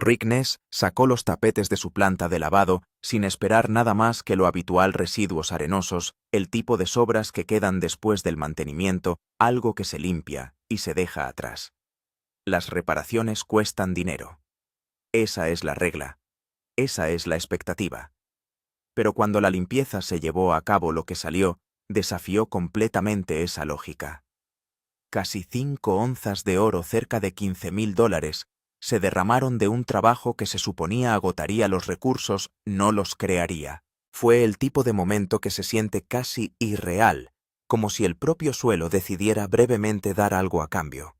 Rick Ness sacó los tapetes de su planta de lavado sin esperar nada más que lo habitual: residuos arenosos, el tipo de sobras que quedan después del mantenimiento, algo que se limpia y se deja atrás. Las reparaciones cuestan dinero. Esa es la regla. Esa es la expectativa. Pero cuando la limpieza se llevó a cabo, lo que salió desafió completamente esa lógica. Casi 5 onzas de oro, cerca de $15.000, se derramaron de un trabajo que se suponía agotaría los recursos, no los crearía. Fue el tipo de momento que se siente casi irreal, como si el propio suelo decidiera brevemente dar algo a cambio.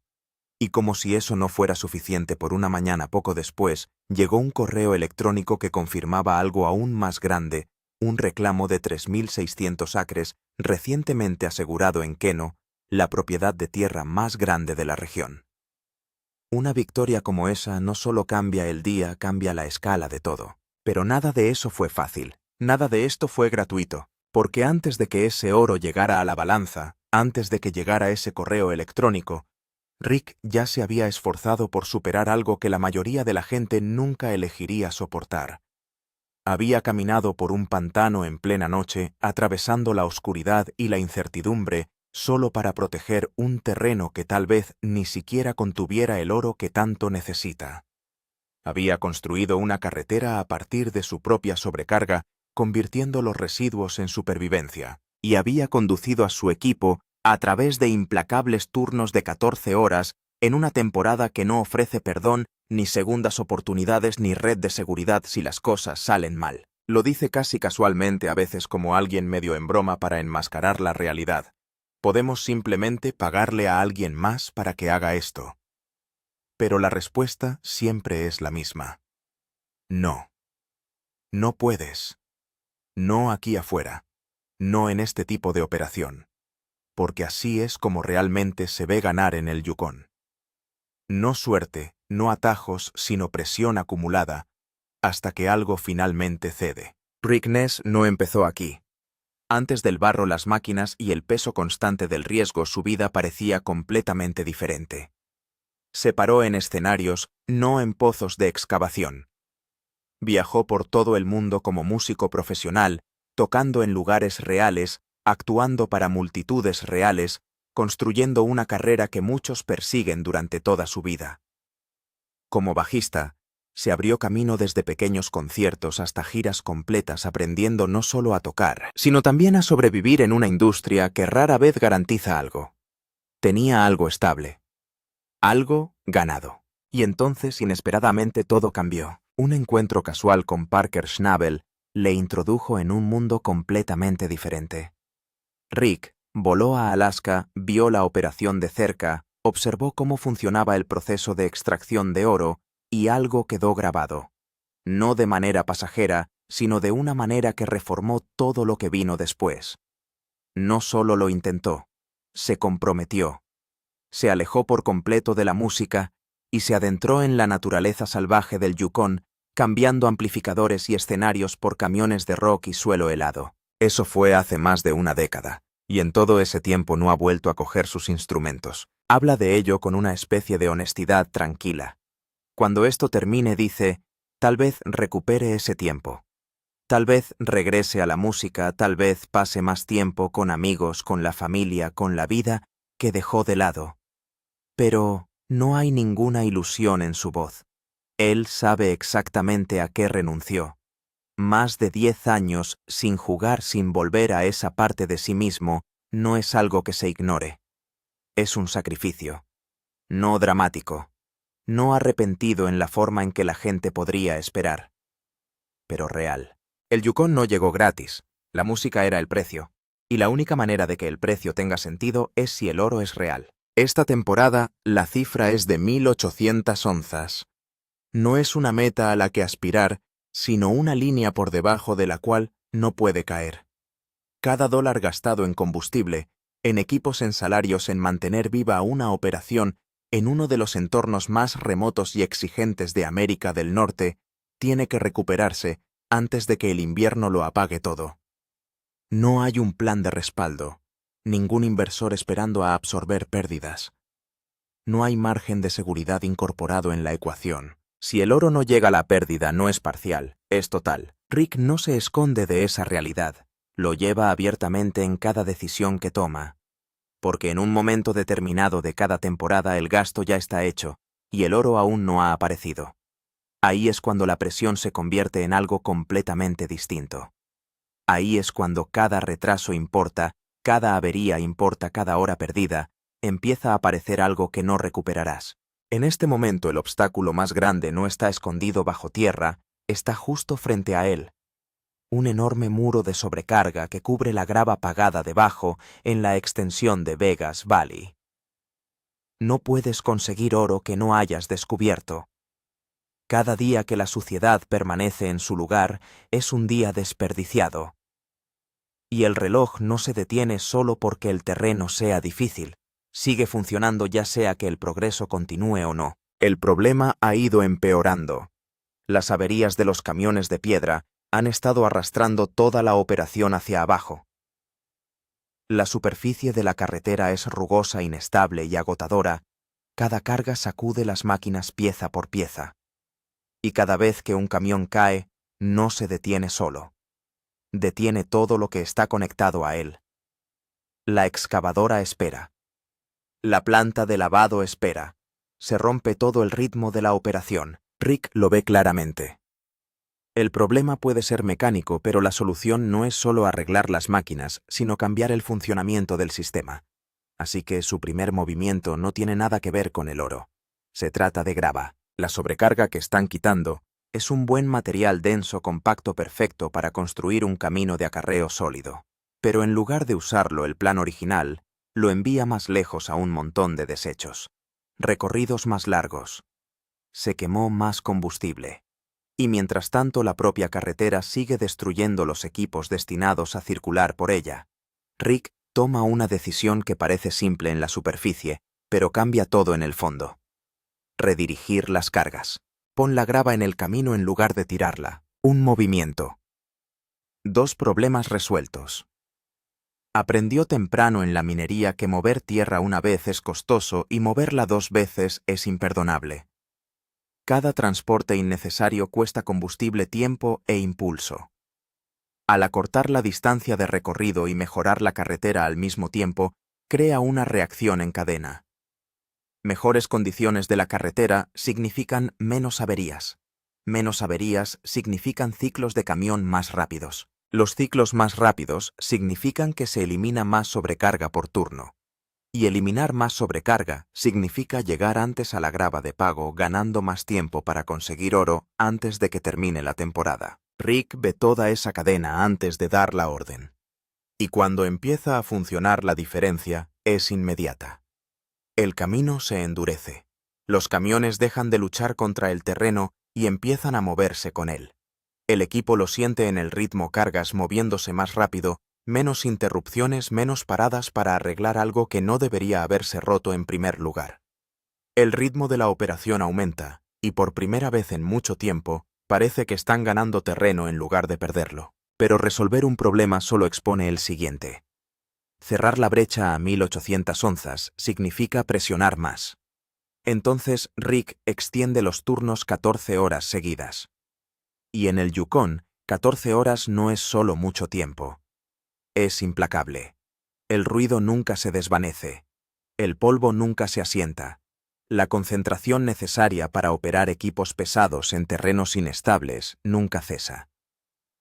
Y como si eso no fuera suficiente, por una mañana poco después, llegó un correo electrónico que confirmaba algo aún más grande: un reclamo de 3.600 acres, recientemente asegurado en Keno, la propiedad de tierra más grande de la región. Una victoria como esa no solo cambia el día, cambia la escala de todo. Pero nada de eso fue fácil, nada de esto fue gratuito, porque antes de que ese oro llegara a la balanza, antes de que llegara ese correo electrónico, Rick ya se había esforzado por superar algo que la mayoría de la gente nunca elegiría soportar. Había caminado por un pantano en plena noche, atravesando la oscuridad y la incertidumbre, solo para proteger un terreno que tal vez ni siquiera contuviera el oro que tanto necesita. Había construido una carretera a partir de su propia sobrecarga, convirtiendo los residuos en supervivencia, y había conducido a su equipo a través de implacables turnos de 14 horas en una temporada que no ofrece perdón, ni segundas oportunidades, ni red de seguridad si las cosas salen mal. Lo dice casi casualmente, a veces como alguien medio en broma, para enmascarar la realidad. Podemos simplemente pagarle a alguien más para que haga esto. Pero la respuesta siempre es la misma. No. No puedes. No aquí afuera. No en este tipo de operación. Porque así es como realmente se ve ganar en el Yukón. No suerte, no atajos, sino presión acumulada, hasta que algo finalmente cede. Rick Ness no empezó aquí. Antes del barro, las máquinas y el peso constante del riesgo, su vida parecía completamente diferente. Se paró en escenarios, no en pozos de excavación. Viajó por todo el mundo como músico profesional, tocando en lugares reales, actuando para multitudes reales, construyendo una carrera que muchos persiguen durante toda su vida. Como bajista, se abrió camino desde pequeños conciertos hasta giras completas, aprendiendo no solo a tocar, sino también a sobrevivir en una industria que rara vez garantiza algo. Tenía algo estable. Algo ganado. Y entonces, inesperadamente, todo cambió. Un encuentro casual con Parker Schnabel le introdujo en un mundo completamente diferente. Rick voló a Alaska, vio la operación de cerca, observó cómo funcionaba el proceso de extracción de oro, y algo quedó grabado. No de manera pasajera, sino de una manera que reformó todo lo que vino después. No solo lo intentó, se comprometió. Se alejó por completo de la música y se adentró en la naturaleza salvaje del Yukón, cambiando amplificadores y escenarios por camiones de rock y suelo helado. Eso fue hace más de una década, y en todo ese tiempo no ha vuelto a coger sus instrumentos. Habla de ello con una especie de honestidad tranquila. Cuando esto termine, dice, tal vez recupere ese tiempo. Tal vez regrese a la música, tal vez pase más tiempo con amigos, con la familia, con la vida que dejó de lado. Pero no hay ninguna ilusión en su voz. Él sabe exactamente a qué renunció. Más de 10 años sin jugar, sin volver a esa parte de sí mismo, no es algo que se ignore. Es un sacrificio. No dramático. No arrepentido en la forma en que la gente podría esperar. Pero real. El Yukón no llegó gratis. La música era el precio. Y la única manera de que el precio tenga sentido es si el oro es real. Esta temporada, la cifra es de 1.800 onzas. No es una meta a la que aspirar, sino una línea por debajo de la cual no puede caer. Cada dólar gastado en combustible, en equipos, en salarios, en mantener viva una operación en uno de los entornos más remotos y exigentes de América del Norte, tiene que recuperarse antes de que el invierno lo apague todo. No hay un plan de respaldo, ningún inversor esperando a absorber pérdidas. No hay margen de seguridad incorporado en la ecuación. Si el oro no llega a la pérdida, no es parcial, es total. Rick no se esconde de esa realidad, lo lleva abiertamente en cada decisión que toma. Porque en un momento determinado de cada temporada el gasto ya está hecho, y el oro aún no ha aparecido. Ahí es cuando la presión se convierte en algo completamente distinto. Ahí es cuando cada retraso importa, cada avería importa, cada hora perdida, empieza a aparecer algo que no recuperarás. En este momento el obstáculo más grande no está escondido bajo tierra, está justo frente a él. Un enorme muro de sobrecarga que cubre la grava apagada debajo en la extensión de Vegas Valley. No puedes conseguir oro que no hayas descubierto. Cada día que la suciedad permanece en su lugar es un día desperdiciado. Y el reloj no se detiene solo porque el terreno sea difícil. Sigue funcionando ya sea que el progreso continúe o no. El problema ha ido empeorando. Las averías de los camiones de piedra han estado arrastrando toda la operación hacia abajo. La superficie de la carretera es rugosa, inestable y agotadora. Cada carga sacude las máquinas pieza por pieza. Y cada vez que un camión cae, no se detiene solo. Detiene todo lo que está conectado a él. La excavadora espera. La planta de lavado espera. Se rompe todo el ritmo de la operación. Rick lo ve claramente. El problema puede ser mecánico, pero la solución no es solo arreglar las máquinas, sino cambiar el funcionamiento del sistema. Así que su primer movimiento no tiene nada que ver con el oro. Se trata de grava. La sobrecarga que están quitando es un buen material denso compacto perfecto para construir un camino de acarreo sólido. Pero en lugar de usarlo el plan original, lo envía más lejos a un montón de desechos. Recorridos más largos. Se quemó más combustible. Y mientras tanto la propia carretera sigue destruyendo los equipos destinados a circular por ella. Rick toma una decisión que parece simple en la superficie, pero cambia todo en el fondo. Redirigir las cargas. Pon la grava en el camino en lugar de tirarla. Un movimiento. 2 problemas resueltos. Aprendió temprano en la minería que mover tierra una vez es costoso y moverla 2 veces es imperdonable. Cada transporte innecesario cuesta combustible, tiempo e impulso. Al acortar la distancia de recorrido y mejorar la carretera al mismo tiempo, crea una reacción en cadena. Mejores condiciones de la carretera significan menos averías. Menos averías significan ciclos de camión más rápidos. Los ciclos más rápidos significan que se elimina más sobrecarga por turno. Y eliminar más sobrecarga significa llegar antes a la grava de pago ganando más tiempo para conseguir oro antes de que termine la temporada. Rick ve toda esa cadena antes de dar la orden. Y cuando empieza a funcionar la diferencia, es inmediata. El camino se endurece. Los camiones dejan de luchar contra el terreno y empiezan a moverse con él. El equipo lo siente en el ritmo, cargas moviéndose más rápido, menos interrupciones, menos paradas para arreglar algo que no debería haberse roto en primer lugar. El ritmo de la operación aumenta, y por primera vez en mucho tiempo, parece que están ganando terreno en lugar de perderlo. Pero resolver un problema solo expone el siguiente. Cerrar la brecha a 1800 onzas significa presionar más. Entonces Rick extiende los turnos 14 horas seguidas. Y en el Yukon, 14 horas no es solo mucho tiempo. Es implacable. El ruido nunca se desvanece. El polvo nunca se asienta. La concentración necesaria para operar equipos pesados en terrenos inestables nunca cesa.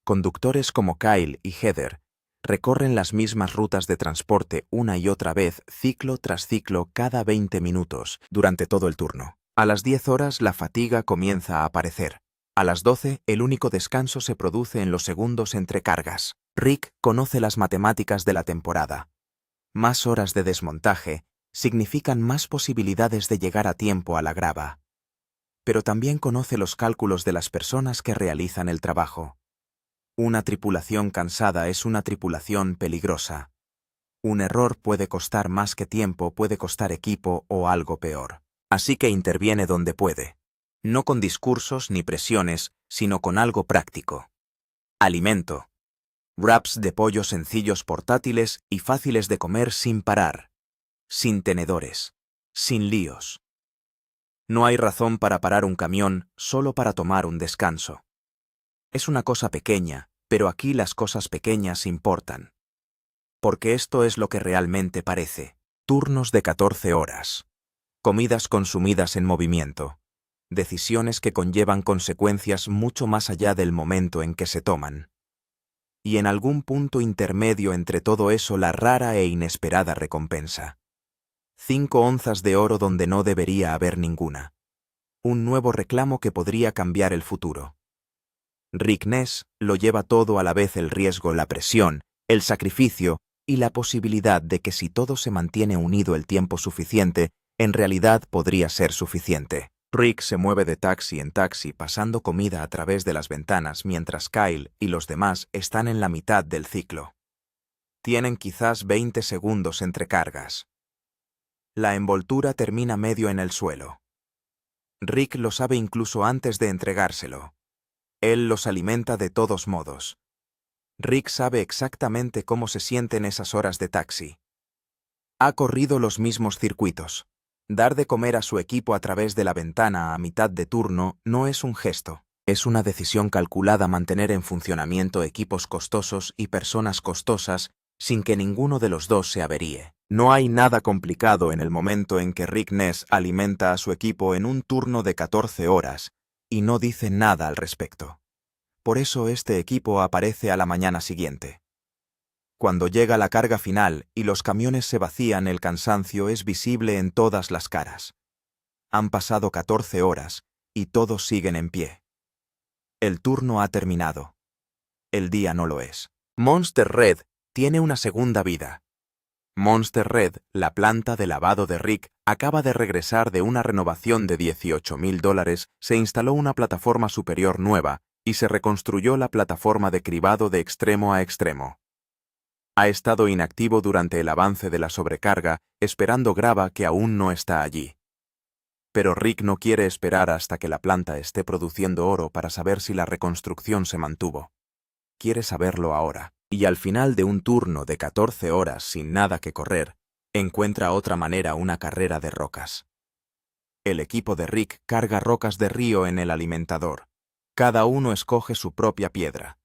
Conductores como Kyle y Heather recorren las mismas rutas de transporte una y otra vez, ciclo tras ciclo, cada 20 minutos, durante todo el turno. A las 10 horas la fatiga comienza a aparecer. A las 12 el único descanso se produce en los segundos entre cargas. Rick conoce las matemáticas de la temporada. Más horas de desmontaje significan más posibilidades de llegar a tiempo a la grava. Pero también conoce los cálculos de las personas que realizan el trabajo. Una tripulación cansada es una tripulación peligrosa. Un error puede costar más que tiempo, puede costar equipo o algo peor. Así que interviene donde puede. No con discursos ni presiones, sino con algo práctico. Alimento. Wraps de pollo sencillos, portátiles y fáciles de comer sin parar. Sin tenedores. Sin líos. No hay razón para parar un camión solo para tomar un descanso. Es una cosa pequeña, pero aquí las cosas pequeñas importan. Porque esto es lo que realmente parece. Turnos de 14 horas. Comidas consumidas en movimiento. Decisiones que conllevan consecuencias mucho más allá del momento en que se toman. Y en algún punto intermedio entre todo eso la rara e inesperada recompensa. 5 onzas de oro donde no debería haber ninguna. Un nuevo reclamo que podría cambiar el futuro. Rick Ness lo lleva todo a la vez: el riesgo, la presión, el sacrificio y la posibilidad de que si todo se mantiene unido el tiempo suficiente, en realidad podría ser suficiente. Rick se mueve de taxi en taxi pasando comida a través de las ventanas mientras Kyle y los demás están en la mitad del ciclo. Tienen quizás 20 segundos entre cargas. La envoltura termina medio en el suelo. Rick lo sabe incluso antes de entregárselo. Él los alimenta de todos modos. Rick sabe exactamente cómo se sienten esas horas de taxi. Ha corrido los mismos circuitos. Dar de comer a su equipo a través de la ventana a mitad de turno no es un gesto. Es una decisión calculada: mantener en funcionamiento equipos costosos y personas costosas sin que ninguno de los dos se averíe. No hay nada complicado en el momento en que Rick Ness alimenta a su equipo en un turno de 14 horas y no dice nada al respecto. Por eso este equipo aparece a la mañana siguiente. Cuando llega la carga final y los camiones se vacían, el cansancio es visible en todas las caras. Han pasado 14 horas y todos siguen en pie. El turno ha terminado. El día no lo es. Monster Red tiene una segunda vida. Monster Red, la planta de lavado de Rick, acaba de regresar de una renovación de $18,000, se instaló una plataforma superior nueva y se reconstruyó la plataforma de cribado de extremo a extremo. Ha estado inactivo durante el avance de la sobrecarga, esperando grava que aún no está allí. Pero Rick no quiere esperar hasta que la planta esté produciendo oro para saber si la reconstrucción se mantuvo. Quiere saberlo ahora. Y al final de un turno de 14 horas sin nada que correr, encuentra otra manera: una carrera de rocas. El equipo de Rick carga rocas de río en el alimentador. Cada uno escoge su propia piedra.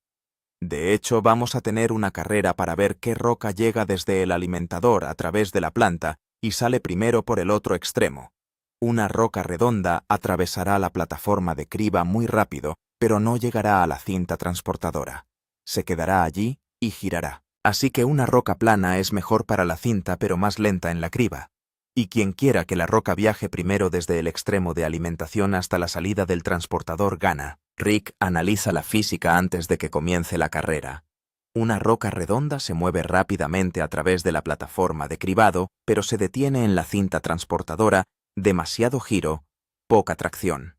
De hecho, vamos a tener una carrera para ver qué roca llega desde el alimentador a través de la planta y sale primero por el otro extremo. Una roca redonda atravesará la plataforma de criba muy rápido, pero no llegará a la cinta transportadora. Se quedará allí y girará. Así que una roca plana es mejor para la cinta pero más lenta en la criba. Y quien quiera que la roca viaje primero desde el extremo de alimentación hasta la salida del transportador gana. Rick analiza la física antes de que comience la carrera. Una roca redonda se mueve rápidamente a través de la plataforma de cribado, pero se detiene en la cinta transportadora: demasiado giro, poca tracción.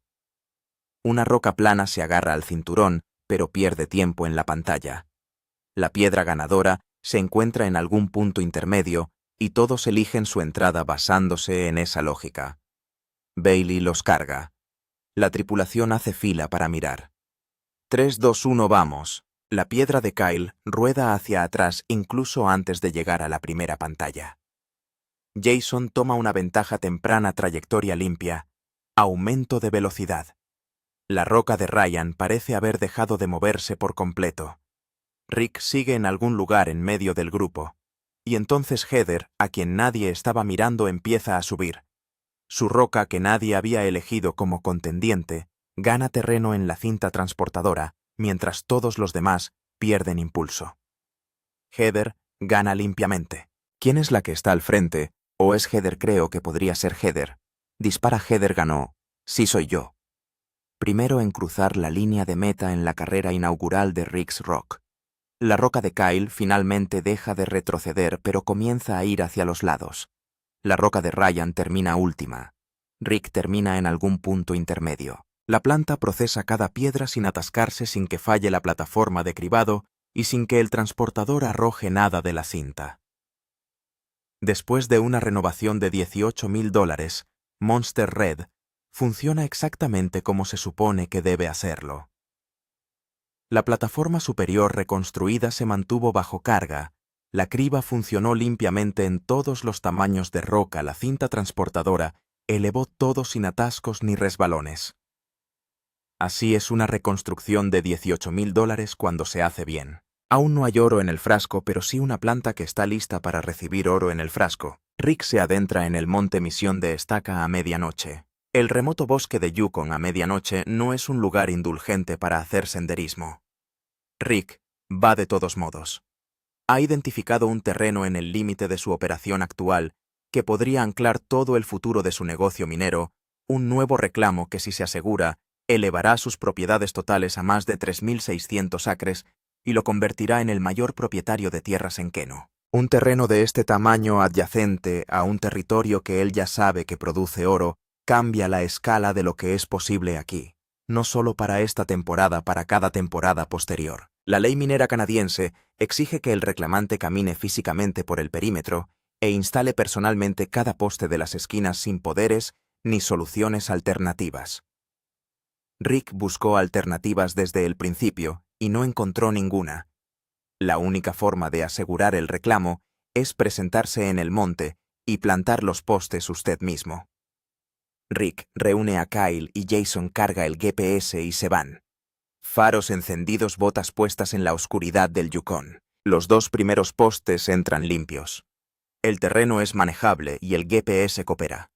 Una roca plana se agarra al cinturón, pero pierde tiempo en la pantalla. La piedra ganadora se encuentra en algún punto intermedio y todos eligen su entrada basándose en esa lógica. Bailey los carga. La tripulación hace fila para mirar. 3, 2, 1, vamos. La piedra de Kyle rueda hacia atrás incluso antes de llegar a la primera pantalla. Jason toma una ventaja temprana: trayectoria limpia. Aumento de velocidad. La roca de Ryan parece haber dejado de moverse por completo. Rick sigue en algún lugar en medio del grupo. Y entonces Heather, a quien nadie estaba mirando, empieza a subir. Su roca, que nadie había elegido como contendiente, gana terreno en la cinta transportadora, mientras todos los demás pierden impulso. Heather gana limpiamente. ¿Quién es la que está al frente? ¿O es Heather? Creo que podría ser Heather. Dispara. Heather ganó. Sí, soy yo. Primero en cruzar la línea de meta en la carrera inaugural de Rick's Rock. La roca de Kyle finalmente deja de retroceder, pero comienza a ir hacia los lados. La roca de Ryan termina última. Rick termina en algún punto intermedio. La planta procesa cada piedra sin atascarse, sin que falle la plataforma de cribado y sin que el transportador arroje nada de la cinta. Después de una renovación de $18,000, Monster Red funciona exactamente como se supone que debe hacerlo. La plataforma superior reconstruida se mantuvo bajo carga. La criba funcionó limpiamente en todos los tamaños de roca. La cinta transportadora elevó todo sin atascos ni resbalones. Así es una reconstrucción de $18,000 cuando se hace bien. Aún no hay oro en el frasco, pero sí una planta que está lista para recibir oro en el frasco. Rick se adentra en el monte Misión de Estaca a medianoche. El remoto bosque de Yukon a medianoche no es un lugar indulgente para hacer senderismo. Rick va de todos modos. Ha identificado un terreno en el límite de su operación actual que podría anclar todo el futuro de su negocio minero, un nuevo reclamo que, si se asegura, elevará sus propiedades totales a más de 3.600 acres y lo convertirá en el mayor propietario de tierras en Keno. Un terreno de este tamaño adyacente a un territorio que él ya sabe que produce oro cambia la escala de lo que es posible aquí, no solo para esta temporada, para cada temporada posterior. La ley minera canadiense exige que el reclamante camine físicamente por el perímetro e instale personalmente cada poste de las esquinas sin poderes ni soluciones alternativas. Rick buscó alternativas desde el principio y no encontró ninguna. La única forma de asegurar el reclamo es presentarse en el monte y plantar los postes usted mismo. Rick reúne a Kyle y Jason, carga el GPS y se van. Faros encendidos, botas puestas en la oscuridad del Yukon. Los 2 primeros postes entran limpios. El terreno es manejable y el GPS coopera.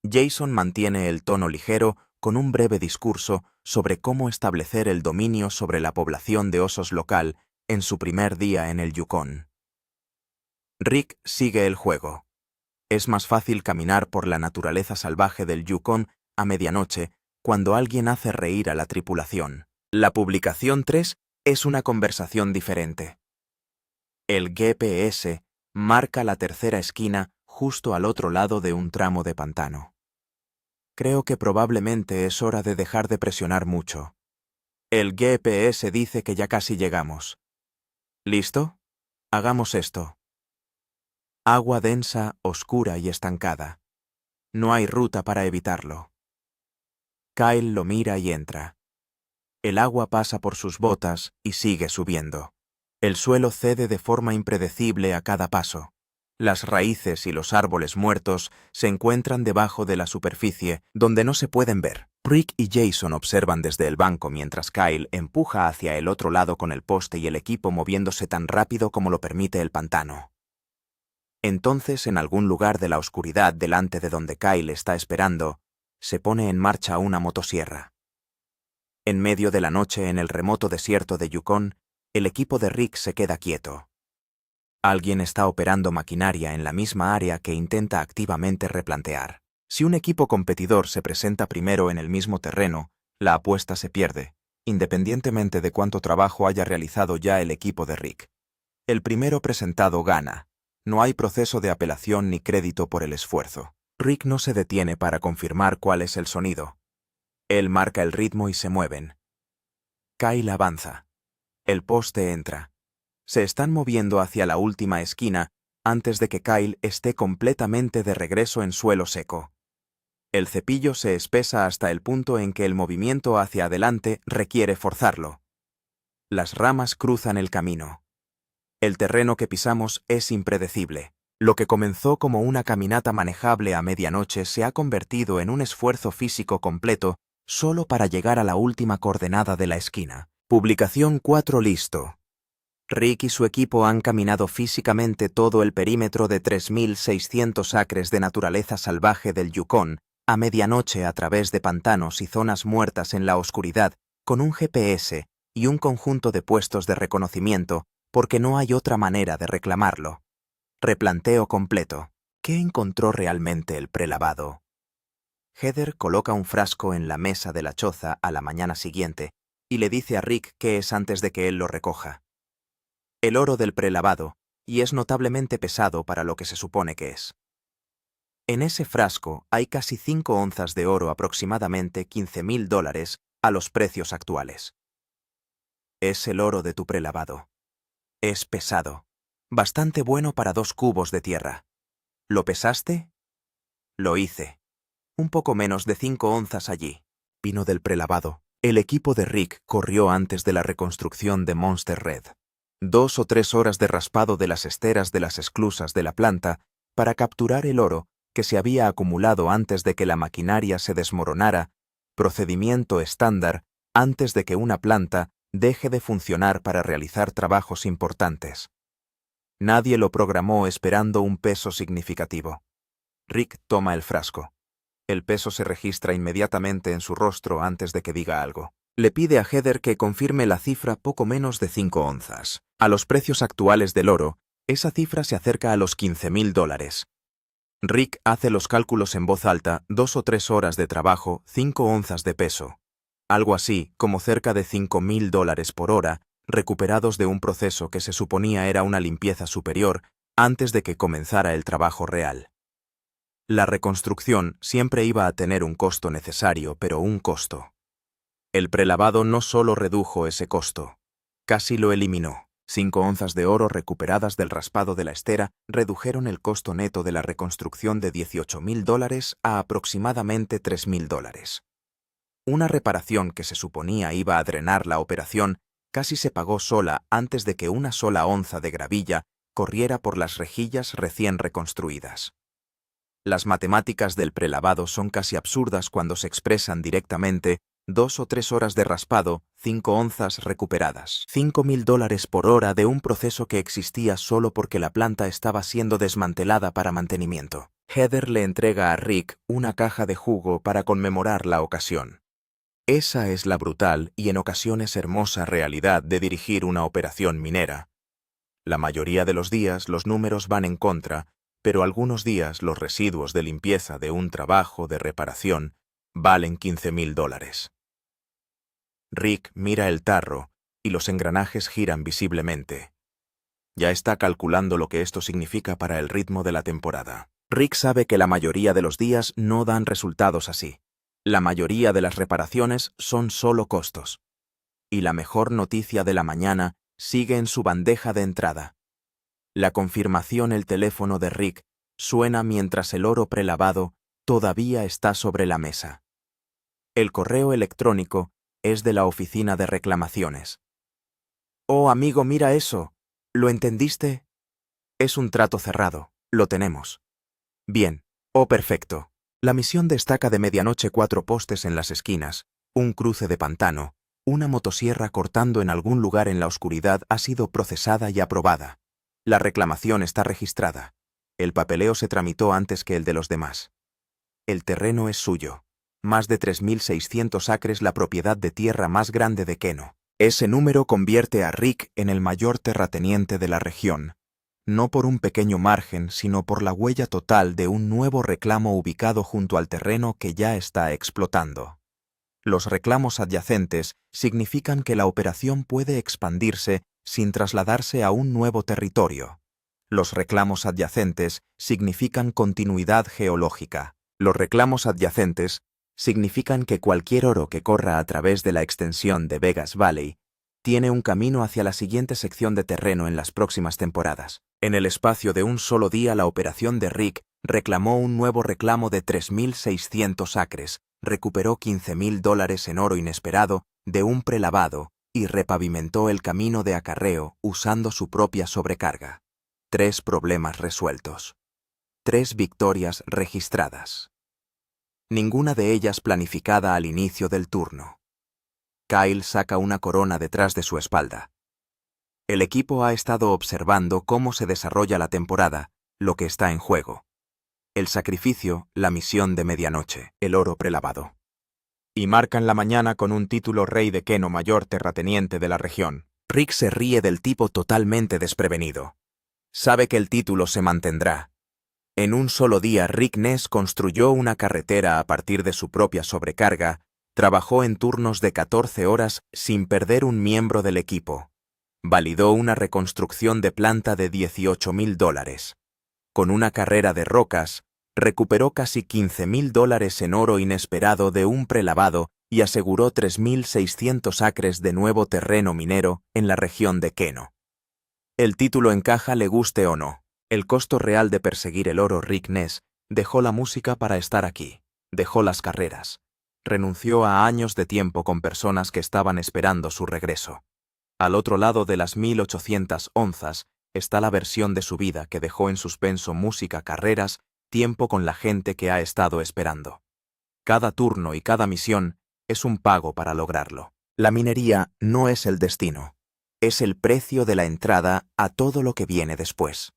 Jason mantiene el tono ligero con un breve discurso sobre cómo establecer el dominio sobre la población de osos local en su primer día en el Yukon. Rick sigue el juego. Es más fácil caminar por la naturaleza salvaje del Yukon a medianoche cuando alguien hace reír a la tripulación. La publicación 3 es una conversación diferente. El GPS marca la tercera esquina justo al otro lado de un tramo de pantano. Creo que probablemente es hora de dejar de presionar mucho. El GPS dice que ya casi llegamos. ¿Listo? Hagamos esto. Agua densa, oscura y estancada. No hay ruta para evitarlo. Kyle lo mira y entra. El agua pasa por sus botas y sigue subiendo. El suelo cede de forma impredecible a cada paso. Las raíces y los árboles muertos se encuentran debajo de la superficie, donde no se pueden ver. Rick y Jason observan desde el banco mientras Kyle empuja hacia el otro lado con el poste y el equipo moviéndose tan rápido como lo permite el pantano. Entonces, en algún lugar de la oscuridad delante de donde Kyle está esperando, se pone en marcha una motosierra. En medio de la noche, en el remoto desierto de Yukon, el equipo de Rick se queda quieto. Alguien está operando maquinaria en la misma área que intenta activamente replantear. Si un equipo competidor se presenta primero en el mismo terreno, la apuesta se pierde, independientemente de cuánto trabajo haya realizado ya el equipo de Rick. El primero presentado gana. No hay proceso de apelación ni crédito por el esfuerzo. Rick no se detiene para confirmar cuál es el sonido. Él marca el ritmo y se mueven. Kyle avanza. El poste entra. Se están moviendo hacia la última esquina antes de que Kyle esté completamente de regreso en suelo seco. El cepillo se espesa hasta el punto en que el movimiento hacia adelante requiere forzarlo. Las ramas cruzan el camino. El terreno que pisamos es impredecible. Lo que comenzó como una caminata manejable a medianoche se ha convertido en un esfuerzo físico completo solo para llegar a la última coordenada de la esquina. Publicación 4 listo. Rick y su equipo han caminado físicamente todo el perímetro de 3.600 acres de naturaleza salvaje del Yukon a medianoche a través de pantanos y zonas muertas en la oscuridad, con un GPS y un conjunto de puestos de reconocimiento, porque no hay otra manera de reclamarlo. Replanteo completo. ¿Qué encontró realmente el prelavado? Heather coloca un frasco en la mesa de la choza a la mañana siguiente y le dice a Rick qué es antes de que él lo recoja. El oro del prelavado, y es notablemente pesado para lo que se supone que es. En ese frasco hay casi 5 onzas de oro, aproximadamente $15,000 a los precios actuales. Es el oro de tu prelavado. Es pesado. Bastante bueno para 2 cubos de tierra. ¿Lo pesaste? Lo hice. Un poco menos de 5 onzas allí. Vino del prelavado. El equipo de Rick corrió antes de la reconstrucción de Monster Red. 2 o 3 horas de raspado de las esteras de las esclusas de la planta para capturar el oro que se había acumulado antes de que la maquinaria se desmoronara, procedimiento estándar antes de que una planta deje de funcionar para realizar trabajos importantes. Nadie lo programó esperando un peso significativo. Rick toma el frasco. El peso se registra inmediatamente en su rostro antes de que diga algo. Le pide a Heather que confirme la cifra poco menos de 5 onzas. A los precios actuales del oro, esa cifra se acerca a los $15,000. Rick hace los cálculos en voz alta, 2 o 3 horas de trabajo, 5 onzas de peso. Algo así como cerca de $5,000 por hora, recuperados de un proceso que se suponía era una limpieza superior antes de que comenzara el trabajo real. La reconstrucción siempre iba a tener un costo necesario, pero un costo. El prelavado no solo redujo ese costo, casi lo eliminó. 5 onzas de oro recuperadas del raspado de la estera redujeron el costo neto de la reconstrucción de $18,000 a aproximadamente $3,000. Una reparación que se suponía iba a drenar la operación casi se pagó sola antes de que una sola onza de gravilla corriera por las rejillas recién reconstruidas. Las matemáticas del prelavado son casi absurdas cuando se expresan directamente. 2 o 3 horas de raspado, 5 onzas recuperadas. $5,000 por hora de un proceso que existía solo porque la planta estaba siendo desmantelada para mantenimiento. Heather le entrega a Rick una caja de jugo para conmemorar la ocasión. Esa es la brutal y en ocasiones hermosa realidad de dirigir una operación minera. La mayoría de los días los números van en contra, pero algunos días los residuos de limpieza de un trabajo de reparación valen $15,000. Rick mira el tarro y los engranajes giran visiblemente. Ya está calculando lo que esto significa para el ritmo de la temporada. Rick sabe que la mayoría de los días no dan resultados así. La mayoría de las reparaciones son solo costos. Y la mejor noticia de la mañana sigue en su bandeja de entrada. La confirmación el teléfono de Rick suena mientras el oro prelavado todavía está sobre la mesa. El correo electrónico es de la oficina de reclamaciones. Oh, amigo, mira eso. ¿Lo entendiste? Es un trato cerrado. Lo tenemos. Bien. Oh, perfecto. La misión destaca de medianoche 4 postes en las esquinas, un cruce de pantano, una motosierra cortando en algún lugar en la oscuridad ha sido procesada y aprobada. La reclamación está registrada. El papeleo se tramitó antes que el de los demás. El terreno es suyo. Más de 3.600 acres, la propiedad de tierra más grande de Keno. Ese número convierte a Rick en el mayor terrateniente de la región, no por un pequeño margen, sino por la huella total de un nuevo reclamo ubicado junto al terreno que ya está explotando. Los reclamos adyacentes significan que la operación puede expandirse sin trasladarse a un nuevo territorio. Los reclamos adyacentes significan continuidad geológica. Los reclamos adyacentes significan que cualquier oro que corra a través de la extensión de Vegas Valley tiene un camino hacia la siguiente sección de terreno en las próximas temporadas. En el espacio de un solo día, la operación de Rick reclamó un nuevo reclamo de 3.600 acres, recuperó $15,000 en oro inesperado de un prelavado y repavimentó el camino de acarreo usando su propia sobrecarga. 3 problemas resueltos. 3 victorias registradas. Ninguna de ellas planificada al inicio del turno. Kyle saca una corona detrás de su espalda. El equipo ha estado observando cómo se desarrolla la temporada, lo que está en juego. El sacrificio, la misión de medianoche, el oro prelavado. Y marcan la mañana con un título rey de Keno, mayor terrateniente de la región. Rick se ríe del tipo totalmente desprevenido. Sabe que el título se mantendrá. En un solo día, Rick Ness construyó una carretera a partir de su propia sobrecarga, trabajó en turnos de 14 horas sin perder un miembro del equipo. Validó una reconstrucción de planta de $18,000. Con una carrera de rocas, recuperó casi $15,000 en oro inesperado de un prelavado y aseguró 3.600 acres de nuevo terreno minero en la región de Keno. El título encaja, le guste o no. El costo real de perseguir el oro. Rick Ness dejó la música para estar aquí, dejó las carreras, renunció a años de tiempo con personas que estaban esperando su regreso. Al otro lado de las 1.800 onzas está la versión de su vida que dejó en suspenso música, carreras tiempo con la gente que ha estado esperando. Cada turno y cada misión es un pago para lograrlo. La minería no es el destino, es el precio de la entrada a todo lo que viene después.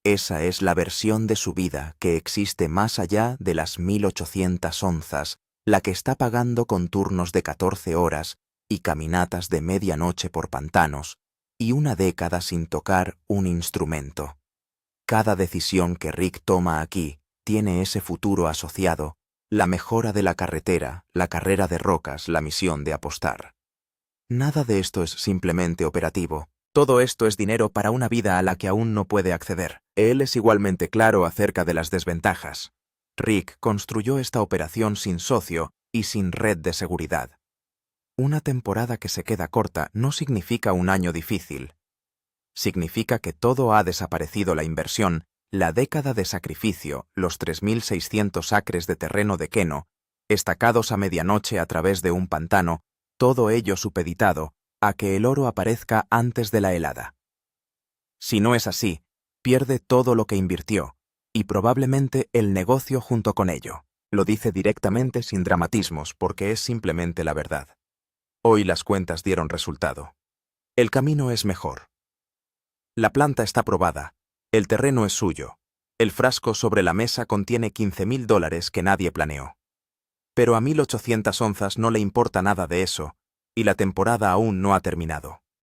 Esa es la versión de su vida que existe más allá de las 1800 onzas, la que está pagando con turnos de 14 horas y caminatas de medianoche por pantanos, y una década sin tocar un instrumento. Cada decisión que Rick toma aquí tiene ese futuro asociado, la mejora de la carretera, la carrera de rocas, la misión de apostar. Nada de esto es simplemente operativo. Todo esto es dinero para una vida a la que aún no puede acceder. Él es igualmente claro acerca de las desventajas. Rick construyó esta operación sin socio y sin red de seguridad. Una temporada que se queda corta no significa un año difícil. Significa que todo ha desaparecido: la inversión, la década de sacrificio, los 3.600 acres de terreno de Keno, estacados a medianoche a través de un pantano, todo ello supeditado a que el oro aparezca antes de la helada. Si no es así, pierde todo lo que invirtió, y probablemente el negocio junto con ello. Lo dice directamente sin dramatismos porque es simplemente la verdad. Hoy las cuentas dieron resultado. El camino es mejor. La planta está probada, el terreno es suyo, el frasco sobre la mesa contiene $15.000 que nadie planeó. Pero a 1800 onzas no le importa nada de eso, y la temporada aún no ha terminado.